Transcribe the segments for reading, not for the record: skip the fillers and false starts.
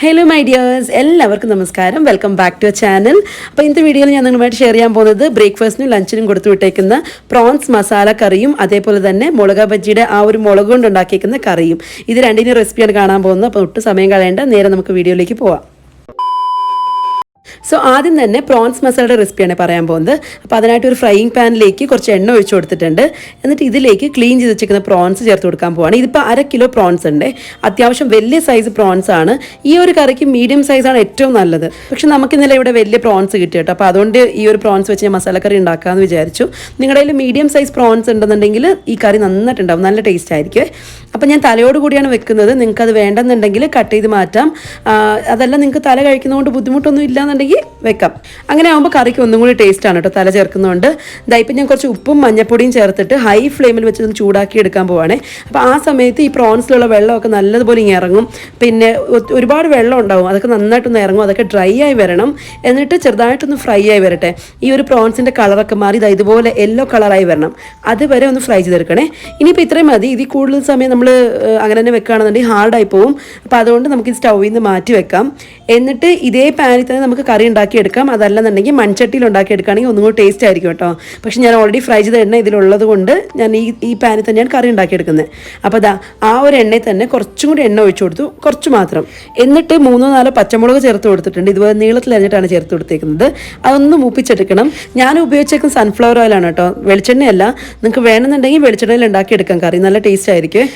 Hello my dears, എല്ലാവർക്കും നമസ്കാരം. Welcome back to channel. അപ്പോൾ ഇന്നത്തെ വീഡിയോയിൽ ഞാൻ നിങ്ങളുമായിട്ട് ഷെയർ ചെയ്യാൻ പോകുന്നത് ബ്രേക്ക്ഫാസ്റ്റിനും ലഞ്ചിനും കൊടുത്തു വിട്ടേക്കുന്ന പ്രോൺസ് മസാല കറിയും അതേപോലെ തന്നെ മുളക് ബജ്ജിയുടെ ആ ഒരു മുളക് കൊണ്ട് ഉണ്ടാക്കിയേക്കുന്ന കറിയും. ഇത് രണ്ടിനും റെസിപ്പിയാണ് കാണാൻ പോകുന്നത്. അപ്പോൾ ഒട്ടും സമയം കളയേണ്ട, നേരെ നമുക്ക് വീഡിയോയിലേക്ക് പോവാം. സോ ആദ്യം തന്നെ പ്രോൺസ് മസാലയുടെ റെസിപ്പിയാണ് പറയാൻ പോകുന്നത്. അപ്പോൾ അതിനായിട്ട് ഒരു ഫ്രൈയിങ് പാനിലേക്ക് കുറച്ച് എണ്ണ ഒഴിച്ചു കൊടുത്തിട്ടുണ്ട്. എന്നിട്ട് ഇതിലേക്ക് ക്ലീൻ ചെയ്ത് വെച്ചിരിക്കുന്ന പ്രോൺസ് ചേർത്ത് കൊടുക്കാൻ പോവാണ്. ഇതിപ്പോൾ 1/2 കിലോ പ്രോൺസ് ഉണ്ട്. അത്യാവശ്യം വലിയ സൈസ് പ്രോൺസ് ആണ്. ഈ ഒരു കറിക്ക് മീഡിയം സൈസാണ് ഏറ്റവും നല്ലത്. പക്ഷെ നമുക്ക് ഇന്നലെ ഇവിടെ വലിയ പ്രോൺസ് കിട്ടി കേട്ടോ. അപ്പോൾ അതുകൊണ്ട് ഈ ഒരു പ്രോൺസ് വെച്ച് ഞാൻ മസാലക്കറി ഉണ്ടാക്കാമെന്ന് വിചാരിച്ചു. നിങ്ങളുടെ കയ്യിൽ മീഡിയം സൈസ് പ്രോൺസ് ഉണ്ടെന്നുണ്ടെങ്കിൽ ഈ കറി നന്നായിട്ടുണ്ടാവും, നല്ല ടേസ്റ്റ് ആയിരിക്കും. അപ്പോൾ ഞാൻ തലയോട് കൂടിയാണ് വെക്കുന്നത്. നിങ്ങൾക്ക് അത് വേണ്ടെന്നുണ്ടെങ്കിൽ കട്ട് ചെയ്ത് മാറ്റാം. അതല്ല നിങ്ങൾക്ക് തല കഴിക്കുന്നതുകൊണ്ട് ബുദ്ധിമുട്ടൊന്നും ഇല്ലാന്നുണ്ടെങ്കിൽ വെക്കാം. അങ്ങനെ ആകുമ്പോൾ കറിക്ക് ഒന്നും കൂടി ടേസ്റ്റ് ആണ് കേട്ടോ, തല ചേർക്കുന്നതുകൊണ്ട്. ഇപ്പം ഞാൻ കുറച്ച് ഉപ്പും മഞ്ഞപ്പൊടിയും ചേർത്തിട്ട് ഹൈ ഫ്ലെയിമിൽ വെച്ച് ഒന്ന് ചൂടാക്കി എടുക്കാൻ പോവാണേ. അപ്പോൾ ആ സമയത്ത് ഈ പ്രോൺസിലുള്ള വെള്ളമൊക്കെ നല്ലതുപോലെ ഇങ്ങനെ ഇറങ്ങും. പിന്നെ ഒരുപാട് വെള്ളം ഉണ്ടാവും, അതൊക്കെ നന്നായിട്ടൊന്ന് ഇറങ്ങും. അതൊക്കെ ഡ്രൈ ആയി വരണം. എന്നിട്ട് ചെറുതായിട്ടൊന്ന് ഫ്രൈ ആയി വരട്ടെ. ഈ ഒരു പ്രോൺസിൻ്റെ കളറൊക്കെ മാറി ഇതുപോലെ യെല്ലോ കളറായി വരണം. അതുവരെ ഒന്ന് ഫ്രൈ ചെയ്തെടുക്കണേ. ഇനിയിപ്പോൾ ഇത്രയും മതി. ഇതിൽ കൂടുതൽ സമയം നമ്മൾ അങ്ങനെ തന്നെ വെക്കുകയാണെന്നുണ്ടെങ്കിൽ ഹാർഡായി പോവും. അപ്പോൾ അതുകൊണ്ട് നമുക്ക് ഈ സ്റ്റൗവിൽ നിന്ന് മാറ്റി വെക്കാം. എന്നിട്ട് ഇതേ പാനിൽ തന്നെ നമുക്ക് കറി ഉണ്ടാക്കിയെടുക്കാം. അതല്ലെന്നുണ്ടെങ്കിൽ മൺചട്ടിയിൽ ഉണ്ടാക്കിയെടുക്കുകയാണെങ്കിൽ ഒന്നും കൂടി ടേസ്റ്റ് ആയിരിക്കും കേട്ടോ. പക്ഷെ ഞാൻ ഓൾറെഡി ഫ്രൈ ചെയ്ത എണ്ണ ഇതിലുള്ളത് കൊണ്ട് ഞാൻ ഈ പാനിൽ തന്നെയാണ് കറി ഉണ്ടാക്കിയെടുക്കുന്നത്. അപ്പോൾ ആ ഒരു എണ്ണയിൽ തന്നെ കുറച്ചും കൂടി എണ്ണ ഒഴിച്ചു കൊടുത്തു, കുറച്ച് മാത്രം. എന്നിട്ട് 3-4 പച്ചമുളക് ചേർത്ത് കൊടുത്തിട്ടുണ്ട്. ഇതുപോലെ നീളത്തിൽ അരിഞ്ഞിട്ടാണ് ചേർത്ത് കൊടുത്തേക്കുന്നത്. അതൊന്ന് മൂപ്പിച്ചെടുക്കണം. ഞാൻ ഉപയോഗിച്ചേക്കുന്നത് സൺഫ്ലവർ ഓയിലാണ് കേട്ടോ, വെളിച്ചെണ്ണയല്ല. നിങ്ങൾക്ക് വേണമെന്നുണ്ടെങ്കിൽ വെളിച്ചെണ്ണയിൽ ഉണ്ടാക്കിയെടുക്കാം കറി, നല്ല ടേസ്റ്റ് ആയിരിക്കും.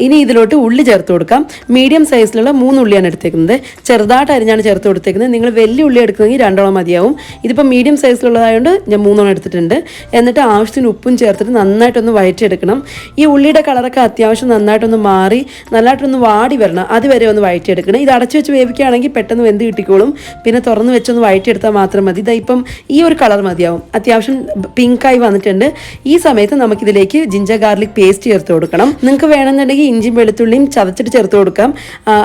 ഇനി ഇതിലോട്ട് ഉള്ളി ചേർത്ത് കൊടുക്കാം. മീഡിയം സൈസിലുള്ള 3 ഉള്ളിയാണ് എടുത്തേക്കുന്നത്. ചെറുതായിട്ട് അരിഞ്ഞാണ് ചേർത്ത് കൊടുത്തേക്കുന്നത്. നിങ്ങൾ വലിയ ഉള്ളി എടുക്കുന്നെങ്കിൽ 2 മതിയാവും. ഇതിപ്പോൾ മീഡിയം സൈസിലുള്ളതായതുകൊണ്ട് ഞാൻ 3 എടുത്തിട്ടുണ്ട്. എന്നിട്ട് ആവശ്യത്തിന് ഉപ്പും ചേർത്തിട്ട് നന്നായിട്ടൊന്ന് വഴറ്റിയെടുക്കണം. ഈ ഉള്ളിയുടെ കളറൊക്കെ അത്യാവശ്യം നന്നായിട്ടൊന്ന് മാറി നല്ലതായിട്ടൊന്ന് വാടി വരണം. അതുവരെ ഒന്ന് വഴറ്റിയെടുക്കണം. ഇത് അടച്ചു വെച്ച് വേവിക്കുകയാണെങ്കിൽ പെട്ടെന്ന് വെന്ത് കിട്ടിക്കോളും. പിന്നെ തുറന്ന് വെച്ചൊന്ന് വഴറ്റിയെടുത്താൽ മാത്രം മതി. ഇപ്പം ഈ ഒരു കളർ മതിയാവും. അത്യാവശ്യം പിങ്കായി വന്നിട്ടുണ്ട്. ഈ സമയത്ത് നമുക്കിതിലേക്ക് ജിഞ്ചർ ഗാർലിക് പേസ്റ്റ് ചേർത്ത് കൊടുക്കണം. നിങ്ങൾക്ക് വേണമെന്നുണ്ടെങ്കിൽ ഇഞ്ചിയും വെളുത്തുള്ളിയും ചതച്ചിട്ട് ചേർത്ത് കൊടുക്കാം.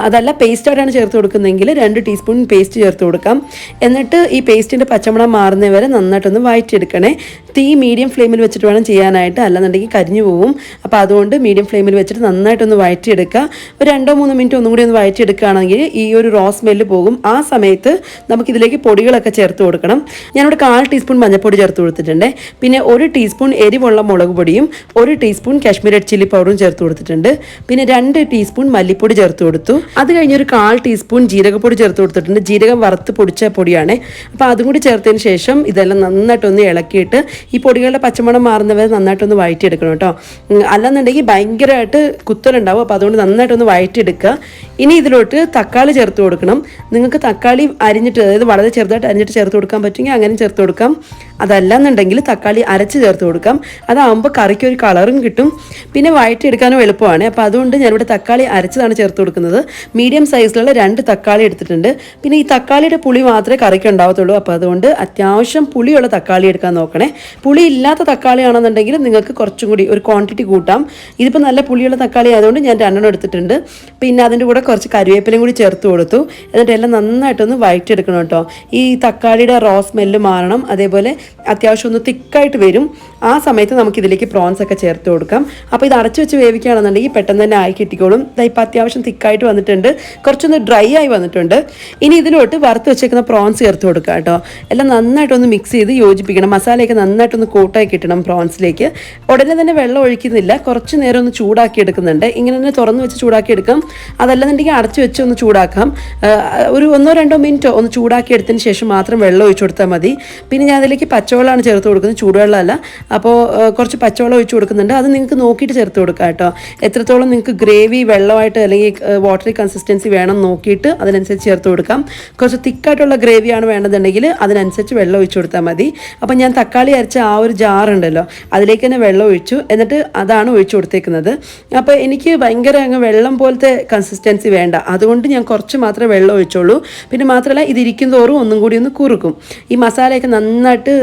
അതല്ല പേസ്റ്റായിട്ടാണ് ചേർത്ത് കൊടുക്കുന്നതെങ്കിൽ 2 ടീസ്പൂൺ പേസ്റ്റ് ചേർത്ത് കൊടുക്കാം. എന്നിട്ട് ഈ പേസ്റ്റിൻ്റെ പച്ചമണം മാറുന്നവരെ നന്നായിട്ടൊന്ന് വഴറ്റിയെടുക്കണേ. തീ മീഡിയം ഫ്ലെയിമിൽ വെച്ചിട്ട് വേണം ചെയ്യാനായിട്ട്, അല്ലെന്നുണ്ടെങ്കിൽ കരിഞ്ഞു പോവും. അപ്പോൾ അതുകൊണ്ട് മീഡിയം ഫ്ലെയിമിൽ വെച്ചിട്ട് നന്നായിട്ടൊന്ന് വഴറ്റിയെടുക്കുക. ഒരു 2-3 മിനിറ്റ് ഒന്നും കൂടി ഒന്ന് വഴറ്റിയെടുക്കുകയാണെങ്കിൽ ഈ ഒരു റോ സ്മെല്ല് പോകും. ആ സമയത്ത് നമുക്കിതിലേക്ക് പൊടികളൊക്കെ ചേർത്ത് കൊടുക്കണം. ഞാനിവിടെ 1/4 ടീസ്പൂൺ മഞ്ഞൾപ്പൊടി ചേർത്ത് കൊടുത്തിട്ടുണ്ട്. പിന്നെ 1 ടീസ്പൂൺ എരിവുള്ള മുളക് പൊടിയും 1 ടീസ്പൂൺ കാശ്മീരി റെഡ് ചില്ലി പൗഡറും ചേർത്ത് കൊടുത്തിട്ടുണ്ട്. പിന്നെ 2 ടീസ്പൂൺ മല്ലിപ്പൊടി ചേർത്ത് കൊടുത്തു. അത് കഴിഞ്ഞ് ഒരു 1/4 ടീസ്പൂൺ ജീരകപ്പൊടി ചേർത്ത് കൊടുത്തിട്ടുണ്ട്. ജീരകം വറുത്ത് പൊടിച്ച പൊടിയാണ്. അപ്പോൾ അതും കൂടി ചേർത്തതിന് ശേഷം ഇതെല്ലാം നന്നായിട്ടൊന്ന് ഇളക്കിയിട്ട് ഈ പൊടികളുടെ പച്ചമണം മാറുന്നവരെ നന്നായിട്ടൊന്ന് വഴറ്റിയെടുക്കണം കേട്ടോ. അല്ലെന്നുണ്ടെങ്കിൽ ഭയങ്കരമായിട്ട് കുത്തലുണ്ടാവും. അപ്പോൾ അതുകൊണ്ട് നന്നായിട്ടൊന്ന് വഴറ്റിയെടുക്കുക. ഇനി ഇതിലോട്ട് തക്കാളി ചേർത്ത് കൊടുക്കണം. നിങ്ങൾക്ക് തക്കാളി അരിഞ്ഞിട്ട്, അതായത് വളരെ ചെറുതായിട്ട് അരിഞ്ഞിട്ട് ചേർത്ത് കൊടുക്കാൻ പറ്റുമെങ്കിൽ അങ്ങനെ ചേർത്ത് കൊടുക്കാം. അതല്ലാന്നുണ്ടെങ്കിൽ തക്കാളി അരച്ച് ചേർത്ത് കൊടുക്കാം. അതാകുമ്പോൾ കറിക്ക് ഒരു കളറും കിട്ടും. പിന്നെ വഴറ്റിയെടുക്കാനും എളുപ്പമാണ്. അപ്പോൾ അതുകൊണ്ട് ഞാനിവിടെ തക്കാളി അരച്ചതാണ് ചേർത്ത് കൊടുക്കുന്നത്. മീഡിയം സൈസിലുള്ള 2 തക്കാളി എടുത്തിട്ടുണ്ട്. പിന്നെ ഈ തക്കാളിയുടെ പുളി മാത്രമേ കറിക്ക് ഉണ്ടാവത്തുള്ളൂ. അപ്പോൾ അതുകൊണ്ട് അത്യാവശ്യം പുളിയുള്ള തക്കാളി എടുക്കാൻ നോക്കണേ. പുളി ഇല്ലാത്ത തക്കാളി ആണെന്നുണ്ടെങ്കിൽ നിങ്ങൾക്ക് കുറച്ചും കൂടി ഒരു ക്വാണ്ടിറ്റി കൂട്ടാം. ഇതിപ്പോൾ നല്ല പുളിയുള്ള തക്കാളി ആയതുകൊണ്ട് ഞാൻ 2 എടുത്തിട്ടുണ്ട്. പിന്നെ അതിൻ്റെ കൂടെ കുറച്ച് കരിവേപ്പിലയും കൂടി ചേർത്ത് കൊടുത്തു. എന്നിട്ട് എല്ലാം നന്നായിട്ടൊന്ന് വഴറ്റിയെടുക്കണം കേട്ടോ. ഈ തക്കാളിയുടെ റോ സ്മെല്ല് മാറണം. അതേപോലെ അത്യാവശ്യം ഒന്ന് തിക്കായിട്ട് വരും. ആ സമയത്ത് നമുക്കിതിലേക്ക് പ്രോൺസ് ഒക്കെ ചേർത്ത് കൊടുക്കാം. അപ്പോൾ ഇത് അടച്ചു വെച്ച് വേവിക്കുകയാണെന്നുണ്ടെങ്കിൽ പെട്ടെന്ന് തന്നെ ആയി കിട്ടിക്കോളും. ഇപ്പോൾ അത്യാവശ്യം തിക്കായിട്ട് വന്നിട്ടുണ്ട്, കുറച്ചൊന്ന് ഡ്രൈ ആയി വന്നിട്ടുണ്ട്. ഇനി ഇതിലോട്ട് വറുത്ത് വെച്ചേക്കുന്ന പ്രോൺസ് ചേർത്ത് കൊടുക്കുക കേട്ടോ. എല്ലാം നന്നായിട്ടൊന്ന് മിക്സ് ചെയ്ത് യോജിപ്പിക്കണം. മസാലയൊക്കെ നന്നായിട്ടൊന്ന് കോട്ടായി കിട്ടണം പ്രോൺസിലേക്ക്. ഉടനെ തന്നെ വെള്ളം ഒഴിക്കുന്നില്ല, കുറച്ച് നേരം ഒന്ന് ചൂടാക്കി എടുക്കുന്നുണ്ട്. ഇങ്ങനെ തന്നെ തുറന്ന് വെച്ച് ചൂടാക്കി എടുക്കാം. അതല്ലെന്നുണ്ടെങ്കിൽ അടച്ചു വെച്ച് ഒന്ന് ചൂടാക്കാം. ഒരു 1-2 മിനിറ്റ് ഒന്ന് ചൂടാക്കി എടുത്തതിന് ശേഷം മാത്രം വെള്ളം ഒഴിച്ചു കൊടുത്താൽ മതി. പിന്നെ ഞാൻ അതിലേക്ക് പച്ചവെള്ളമാണ് ചേർത്ത് കൊടുക്കുന്നത്, ചൂടുവെള്ളമല്ല. അപ്പോൾ കുറച്ച് പച്ചവെള്ളം ഒഴിച്ചു കൊടുക്കുന്നുണ്ട്. അത് നിങ്ങൾക്ക് നോക്കിയിട്ട് ചേർത്ത് കൊടുക്കുക കേട്ടോ. എത്രത്തോളം നിങ്ങൾക്ക് ഗ്രേവി വെള്ളമായിട്ട് അല്ലെങ്കിൽ വാട്ടറി കൺസിസ്റ്റൻസി വേണം നോക്കിയിട്ട് അതിനനുസരിച്ച് ചേർത്ത് കൊടുക്കാം. കുറച്ച് തിക്കായിട്ടുള്ള ഗ്രേവിയാണ് വേണ്ടതുണ്ടെങ്കിൽ അതിനനുസരിച്ച് വെള്ളം ഒഴിച്ചു കൊടുത്താൽ മതി. അപ്പോൾ ഞാൻ തക്കാളി അരച്ച ആ ഒരു ജാറുണ്ടല്ലോ, അതിലേക്ക് തന്നെ വെള്ളം ഒഴിച്ചു. എന്നിട്ട് അതാണ് ഒഴിച്ചു കൊടുത്തേക്കുന്നത്. അപ്പോൾ എനിക്ക് ഭയങ്കര വെള്ളം പോലത്തെ കൺസിസ്റ്റൻസി വേണ്ട, അതുകൊണ്ട് ഞാൻ കുറച്ച് മാത്രമേ വെള്ളം ഒഴിച്ചുള്ളൂ. പിന്നെ മാത്രമല്ല ഇതിരിക്കും തോറും ഒന്നും കൂടി ഒന്ന് കുറുക്കും. ഈ മസാലയൊക്കെ നന്നായിട്ട്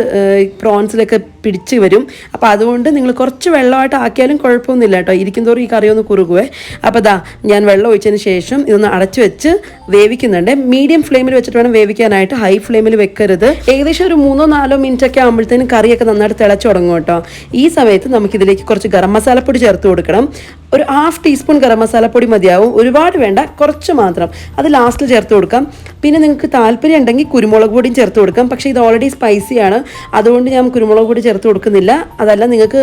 പ്രോൺസിലൊക്കെ പിടിച്ച് വരും. അപ്പോൾ അതുകൊണ്ട് നിങ്ങൾ കുറച്ച് വെള്ളമായിട്ട് ആക്കിയാലും കുഴപ്പമൊന്നുമില്ല കേട്ടോ. ഇരിക്കും തോറും ഈ കറി ഒന്ന് കുറുകുവേ. അപ്പോൾ ഞാൻ വെള്ളം ഒഴിച്ചതിന് ശേഷം ഇതൊന്ന് അടച്ചു വെച്ച് വേവിക്കുന്നുണ്ട്. മീഡിയം ഫ്ലെയിമിൽ വെച്ചിട്ട് വേണം വേവിക്കാനായിട്ട്, ഹൈ ഫ്ലെയിമിൽ വെക്കരുത്. ഏകദേശം ഒരു 3-4 മിനിറ്റ് ഒക്കെ ആകുമ്പോഴത്തേനും കറിയൊക്കെ നന്നായിട്ട് തിളച്ചു തുടങ്ങും കേട്ടോ. ഈ സമയത്ത് നമുക്കിതിലേക്ക് കുറച്ച് ഗരം മസാലപ്പൊടി ചേർത്ത് കൊടുക്കണം. ഒരു 1/2 ടീസ്പൂൺ ഗരം മസാലപ്പൊടി മതിയാവും, ഒരുപാട് വേണ്ട, കുറച്ച് മാത്രം. അത് ലാസ്റ്റിൽ ചേർത്ത് കൊടുക്കാം. പിന്നെ നിങ്ങൾക്ക് താല്പര്യം ഉണ്ടെങ്കിൽ കുരുമുളക് പൊടിയും ചേർത്ത് കൊടുക്കാം. പക്ഷേ ഇത് ഓൾറെഡി സ്പൈസിയാണ്, അതുകൊണ്ട് ഞാൻ കുരുമുളക് പൊടി ചേർത്ത് കൊടുക്കുന്നില്ല. അതല്ല നിങ്ങൾക്ക്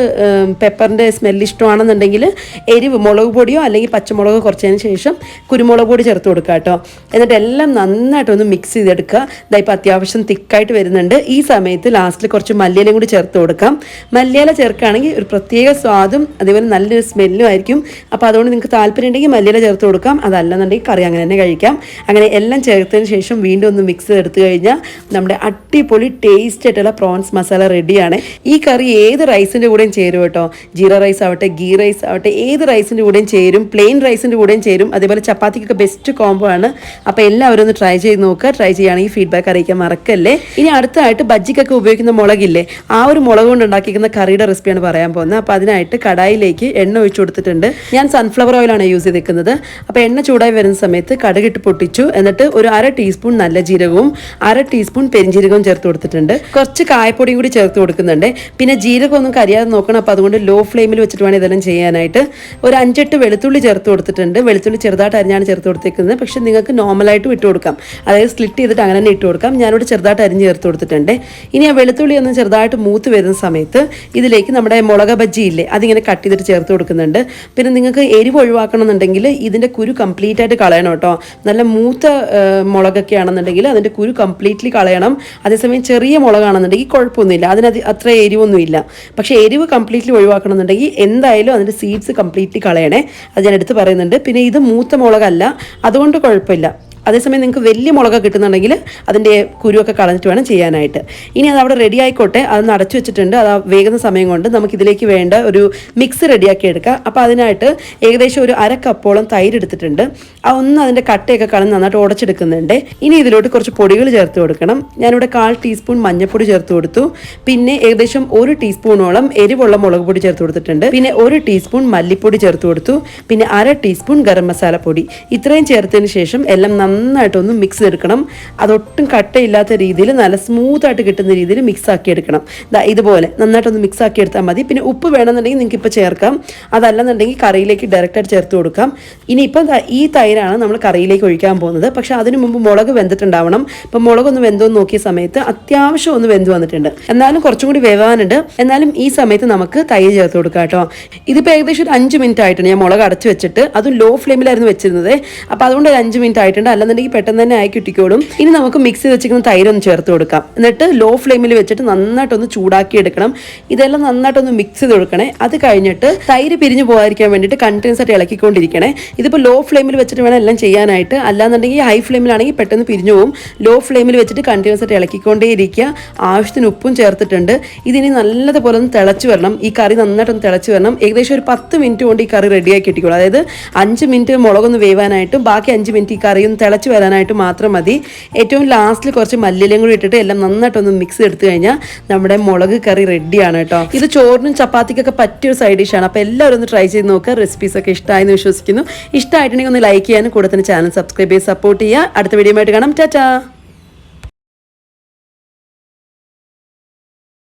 പെപ്പറിൻ്റെ സ്മെല്ല് ഇഷ്ടമാണെന്നുണ്ടെങ്കിൽ എരിവ് മുളക് പൊടിയോ അല്ലെങ്കിൽ പച്ചമുളകോ കുറച്ചതിന് ശേഷം കുരുമുളക് പൊടി ചേർത്ത് കൊടുക്കുക കേട്ടോ. എന്നിട്ട് എല്ലാം നന്നായിട്ടൊന്ന് മിക്സ് ചെയ്തെടുക്കുക. ഇതായിപ്പോൾ അത്യാവശ്യം തിക്കായിട്ട് വരുന്നുണ്ട്. ഈ സമയത്ത് ലാസ്റ്റിൽ കുറച്ച് മല്ലിയിലയും കൂടി ചേർത്ത് കൊടുക്കാം. മല്ലിയില ചേർക്കുകയാണെങ്കിൽ ഒരു പ്രത്യേക സ്വാദും അതേപോലെ നല്ലൊരു സ്മെല്ലും ആയിരിക്കും. അപ്പോൾ അതുകൊണ്ട് നിങ്ങൾക്ക് താല്പര്യം ഉണ്ടെങ്കിൽ മല്ലിയില ചേർത്ത് കൊടുക്കാം, അതല്ലെന്നുണ്ടെങ്കിൽ കറി അങ്ങനെ തന്നെ കഴിക്കാം. അങ്ങനെ എല്ലാം ചേർത്തതിന് ശേഷം വീണ്ടും ഒന്ന് മിക്സ് ചെയ്തെടുത്ത് കഴിഞ്ഞാൽ നമ്മുടെ അടിപൊളി ടേസ്റ്റ് ആയിട്ടുള്ള പ്രോൺസ് മസാല റെഡിയാണ്. ഈ കറി ഏത് റൈസിൻ്റെ കൂടെയും ചേരും കേട്ടോ. ജീര റൈസ് ആവട്ടെ, ഗീ റൈസ് ആവട്ടെ, ഏത് റൈസിൻ്റെ കൂടെയും ചേരും, പ്ലെയിൻ റൈസിൻ്റെ കൂടെയും ചേരും. അതേപോലെ ചപ്പാത്തിക്കൊക്കെ ബെസ്റ്റ് കോംബോ ആണ്. അപ്പോൾ എല്ലാവരും ഒന്ന് ട്രൈ ചെയ്ത് നോക്കുക. ട്രൈ ചെയ്യുകയാണെങ്കിൽ ഫീഡ്ബാക്ക് അറിയിക്കാൻ മറക്കല്ലേ. ഇനി അടുത്തായിട്ട് ബജ്ജിക്കൊക്കെ ഉപയോഗിക്കുന്ന മുളകില്ലേ, ആ ഒരു മുളക് കൊണ്ട് ഉണ്ടാക്കിക്കുന്ന കറിയുടെ റെസിപ്പിയാണ് പറയാൻ പോകുന്നത്. അപ്പോൾ അതിനായിട്ട് കടായിലേക്ക് എണ്ണ ഒഴിച്ചു കൊടുത്തിട്ടുണ്ട്. ഞാൻ സൺഫ്ലവർ ഓയിലാണ് യൂസ് ചെയ്തിരിക്കുന്നത്. അപ്പോൾ എണ്ണ ചൂടായി വരുന്ന സമയത്ത് കടുകിട്ട് പൊട്ടിച്ചു. എന്നിട്ട് ഒരു 1/2 ടീസ്പൂൺ നല്ല ജീരകവും 1/2 ടീസ്പൂൺ പെരിഞ്ജീരകവും ചേർത്ത് കൊടുത്തിട്ടുണ്ട്. കുറച്ച് കായപ്പൊടിയും കൂടി ചേർത്ത് കൊടുക്കുന്നുണ്ട്. പിന്നെ ജീരകം ഒന്നും കരിയാതെ നോക്കണം. അപ്പോൾ അതുകൊണ്ട് ലോ ഫ്ലെയിമിൽ വെച്ചിട്ട് വേണം ഇതെല്ലാം ചെയ്യാനായിട്ട്. ഒരു 5-8 വെളുത്തുള്ളി ചേർത്ത് കൊടുത്തിട്ടുണ്ട്. വെളുത്തുള്ളി ചെറുതായിട്ട് അരിഞ്ഞാണ് ചേർത്ത് കൊടുത്തേക്കുന്നത്. പക്ഷേ നിങ്ങൾക്ക് നോർമലായിട്ട് ഇട്ട് കൊടുക്കാം, അതായത് സ്പ്ലിറ്റ് ചെയ്തിട്ട് അങ്ങനെ തന്നെ ഇട്ട് കൊടുക്കാം. ഞാനിവിടെ ചെറുതായിട്ട് അരിഞ്ഞ് ചേർത്ത് കൊടുത്തിട്ടുണ്ട്. ഇനി ആ വെളുത്തുള്ളി ഒന്ന് ചെറുതായിട്ട് മൂത്ത് വരുന്ന സമയത്ത് ഇതിലേക്ക് നമ്മുടെ മുളക് ബജ്ജി ഇല്ലേ, അതിങ്ങനെ കട്ട് ചെയ്തിട്ട് ചേർത്ത് കൊടുക്കുന്നുണ്ട്. പിന്നെ നിങ്ങൾക്ക് എരിവ് ഒഴിവാക്കണമെന്നുണ്ടെങ്കിൽ ഇതിൻ്റെ കുരു കംപ്ലീറ്റ് ആയിട്ട് കളയണം കേട്ടോ. നല്ല മൂത്ത മുളകൊക്കെ ആണെന്നുണ്ടെങ്കിൽ അതിൻ്റെ കുരു കംപ്ലീറ്റ്ലി കളയണം. അതേസമയം ചെറിയ മുളകാണെന്നുണ്ടെങ്കിൽ കുഴപ്പമൊന്നുമില്ല, അതിനത് അത്ര എരിവൊന്നുമില്ല. പക്ഷേ എരിവ് കംപ്ലീറ്റ്ലി ഒഴിവാക്കണമെന്നുണ്ടെങ്കിൽ എന്തായാലും അതിൻ്റെ സീഡ്സ് കംപ്ലീറ്റ്ലി കളയണേ, അത് ഞാൻ എടുത്ത് പറയുന്നുണ്ട്. പിന്നെ ഇത് മൂത്ത മുളകല്ല, അതുകൊണ്ട് കുഴപ്പമില്ല. അതേസമയം നിങ്ങൾക്ക് വലിയ മുളക് കിട്ടുന്നുണ്ടെങ്കിൽ അതിൻ്റെ കുരുവൊക്കെ കളഞ്ഞിട്ട് വേണം ചെയ്യാനായിട്ട്. ഇനി അത് അവിടെ റെഡി ആയിക്കോട്ടെ, അതൊന്ന് അടച്ചു വെച്ചിട്ടുണ്ട്. അത് വേഗുന്ന സമയം കൊണ്ട് നമുക്കിതിലേക്ക് വേണ്ട ഒരു മിക്സ് റെഡിയാക്കി എടുക്കാം. അപ്പോൾ അതിനായിട്ട് ഏകദേശം ഒരു 1/2 കപ്പോളം തൈര് എടുത്തിട്ടുണ്ട്. ഒന്ന് അതിൻ്റെ കട്ടയൊക്കെ കളഞ്ഞ് നന്നായിട്ട് ഉടച്ചെടുക്കുന്നുണ്ട്. ഇനി ഇതിലോട്ട് കുറച്ച് പൊടികൾ ചേർത്ത് കൊടുക്കണം. ഞാനിവിടെ 1/4 ടീസ്പൂൺ മഞ്ഞൾപ്പൊടി ചേർത്ത് കൊടുത്തു. പിന്നെ ഏകദേശം 1 ടീസ്പൂണോളം എരിവുള്ള മുളക് പൊടി ചേർത്ത് കൊടുത്തിട്ടുണ്ട്. പിന്നെ 1 ടീസ്പൂൺ മല്ലിപ്പൊടി ചേർത്ത് കൊടുത്തു. പിന്നെ 1/2 ടീസ്പൂൺ ഗരം മസാല പൊടി. ഇത്രയും ചേർത്തതിന് ശേഷം എല്ലാം നന്നായിട്ടൊന്ന് മിക്സ് എടുക്കണം. അതൊട്ടും കട്ടയില്ലാത്ത രീതിയിൽ നല്ല സ്മൂത്തായിട്ട് കിട്ടുന്ന രീതിയിൽ മിക്സ് ആക്കി എടുക്കണം. ഇതുപോലെ നന്നായിട്ടൊന്ന് മിക്സ് ആക്കി എടുത്താൽ മതി. പിന്നെ ഉപ്പ് വേണമെന്നുണ്ടെങ്കിൽ നിങ്ങൾക്ക് ഇപ്പോൾ ചേർക്കാം, അതല്ലെന്നുണ്ടെങ്കിൽ കറിയിലേക്ക് ഡയറക്റ്റായിട്ട് ചേർത്ത് കൊടുക്കാം. ഇനിയിപ്പം ഈ തൈരാണ് നമ്മൾ കറിയിലേക്ക് ഒഴിക്കാൻ പോകുന്നത്. പക്ഷേ അതിനു മുമ്പ് മുളക് വെന്തിട്ടുണ്ടാവണം. ഇപ്പം മുളകൊന്ന് വെന്തോന്ന് നോക്കിയ സമയത്ത് അത്യാവശ്യം ഒന്ന് വെന്ത് വന്നിട്ടുണ്ട്, എന്നാലും കുറച്ചും കൂടി വേവാനുണ്ട്. എന്നാലും ഈ സമയത്ത് നമുക്ക് തൈര് ചേർത്ത് കൊടുക്കാം കേട്ടോ. ഇതിപ്പോൾ ഏകദേശം ഒരു 5 മിനിറ്റ് ആയിട്ടുണ്ട് ഞാൻ മുളക് അടച്ച് വെച്ചിട്ട്. അതും ലോ ഫ്ലെയിമിലായിരുന്നു വെച്ചിരുന്നത്. അപ്പോൾ അതുകൊണ്ട് ഒരു 5 മിനിറ്റ് ആയിട്ടുണ്ട്, അല്ലെന്നുണ്ടെങ്കിൽ പെട്ടെന്ന് തന്നെ ആയി കിട്ടിക്കോളും. ഇനി നമുക്ക് മിക്സ് ചെയ്ത് വെച്ചിരിക്കുന്ന തൈരൊന്ന് ചേർത്ത് കൊടുക്കാം. എന്നിട്ട് ലോ ഫ്ലെയിമിൽ വെച്ചിട്ട് നന്നായിട്ടൊന്ന് ചൂടാക്കി എടുക്കണം. ഇതെല്ലാം നന്നായിട്ടൊന്ന് മിക്സ് ചെയ്ത് കൊടുക്കണേ. അത് കഴിഞ്ഞിട്ട് തൈര് പിരിഞ്ഞു പോകാതിരിക്കാൻ വേണ്ടിയിട്ട് കണ്ടിന്യൂസ് ആയിട്ട് ഇളക്കിക്കൊണ്ടിരിക്കണേ. ഇതിപ്പോൾ ലോ ഫ്ലെയിമിൽ വെച്ചിട്ട് വേണം എല്ലാം ചെയ്യാനായിട്ട്, അല്ലാന്നുണ്ടെങ്കിൽ ഹൈ ഫ്ലെയിമിലാണെങ്കിൽ പെട്ടെന്ന് പിരിഞ്ഞു പോകും. ലോ ഫ്ലെയിമിൽ വെച്ചിട്ട് കണ്ടിന്യൂസ് ആയിട്ട് ഇളക്കിക്കൊണ്ടേ ഇരിക്കുക. ആവശ്യത്തിന് ഉപ്പും ചേർത്തിട്ടുണ്ട്. ഇതിനി നല്ലതുപോലെ ഒന്ന് തിളച്ച് വരണം. ഈ കറി നന്നായിട്ടൊന്ന് തിളച്ച് വരണം. ഏകദേശം ഒരു 10 മിനിറ്റ് കൊണ്ട് ഈ കറി റെഡിയാക്കി കിട്ടിക്കോളും. അതായത് 5 മിനിറ്റ് മുളകൊന്ന് വേവാനായിട്ടും ബാക്കി 5 മിനിറ്റ് ഈ കറിയൊന്ന് തിളച്ച് വരാനായിട്ട് മാത്രം മതി. ഏറ്റവും ലാസ്റ്റിൽ കുറച്ച് മല്ലിയിലയും കൂടി ഇട്ടിട്ട് എല്ലാം നന്നായിട്ടൊന്ന് മിക്സ് എടുത്തു കഴിഞ്ഞാൽ നമ്മുടെ മുളക് കറി റെഡിയാണ് കേട്ടോ. ഇത് ചോറിനും ചപ്പാത്തിക്കൊക്കെ പറ്റിയൊരു സൈഡ് ഡിഷാണ്. അപ്പോൾ എല്ലാവരും ഒന്ന് ട്രൈ ചെയ്ത് നോക്കുക. റെസിപ്പീസൊക്കെ ഇഷ്ടമായെന്ന് വിശ്വസിക്കുന്നു. ഇഷ്ടമായിട്ടുണ്ടെങ്കിൽ ഒന്ന് ലൈക്ക് ചെയ്യാനും കൂടെ തന്നെ ചാനൽ സബ്സ്ക്രൈബ് ചെയ്ത് സപ്പോർട്ട് ചെയ്യുക. അടുത്ത വീഡിയോ ആയിട്ട് കാണാം. ടാറ്റാ.